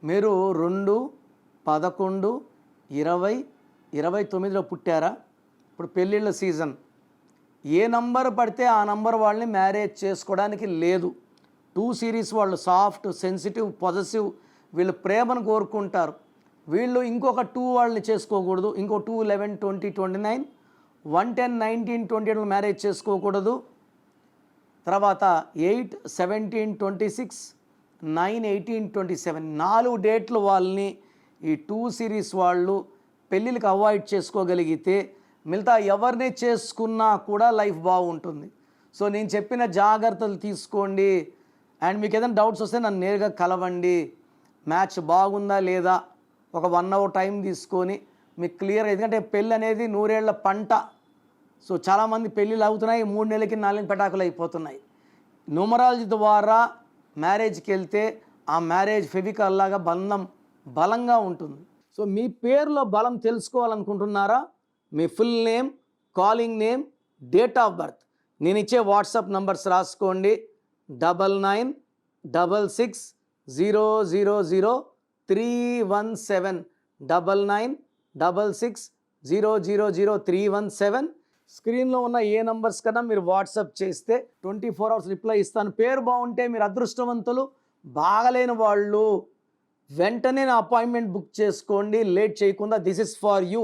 మీరు 2, 11, 20, 29లో పుట్టారా? ఇప్పుడు పెళ్ళిళ్ళ సీజన్. ఏ నంబర్ పడితే ఆ నంబర్ వాళ్ళని మ్యారేజ్ చేసుకోవడానికి లేదు. 2 సిరీస్ వాళ్ళు సాఫ్ట్, సెన్సిటివ్, పొజెసివ్, వీళ్ళు ప్రేమను కోరుకుంటారు. వీళ్ళు ఇంకొక 2 వాళ్ళని చేసుకోకూడదు. ఇంకో 2, 11, 20, 29, 1, 10, 19, 28 మ్యారేజ్ చేసుకోకూడదు. తర్వాత 8, 17, 26, 9, 18, 27 4 డేట్లు వాళ్ళని ఈ 2 సిరీస్ వాళ్ళు పెళ్ళిళ్ళకి అవాయిడ్ చేసుకోగలిగితే మిగతా ఎవరిని చేసుకున్నా కూడా లైఫ్ బాగుంటుంది. సో నేను చెప్పిన జాగ్రత్తలు తీసుకోండి. అండ్ మీకు ఏదైనా డౌట్స్ వస్తే నన్ను నేరుగా కలవండి. మ్యాచ్ బాగుందా లేదా ఒక 1 అవర్ టైం తీసుకొని మీకు క్లియర్, ఎందుకంటే పెళ్ళి అనేది 100 ఏళ్ల పంట. సో చాలామంది పెళ్ళిళ్ళు అవుతున్నాయి, 3 నెలలకి 4 నెలలకి పెటాకులు అయిపోతున్నాయి. న్యూమరాలజీ ద్వారా మ్యారేజ్కి వెళ్తే ఆ మ్యారేజ్ ఫెవికాల్ లాగా బంధం బలంగా ఉంటుంది. సో మీ పేరులో బలం తెలుసుకోవాలనుకుంటున్నారా? మీ full name, calling name, date of birth నేను ఇచ్చే వాట్సాప్ నంబర్స్ రాసుకోండి. 9966000317 9966000317. స్క్రీన్లో ఉన్న ఏ నంబర్స్ కన్నా మీరు వాట్సాప్ చేస్తే 24 అవర్స్ రిప్లై ఇస్తాను. పేరు బాగుంటే మీరు అదృష్టవంతులు. బాగలేని వాళ్ళు వెంటనే నా అపాయింట్మెంట్ బుక్ చేసుకోండి, లేట్ చేయకుండా. This is for you.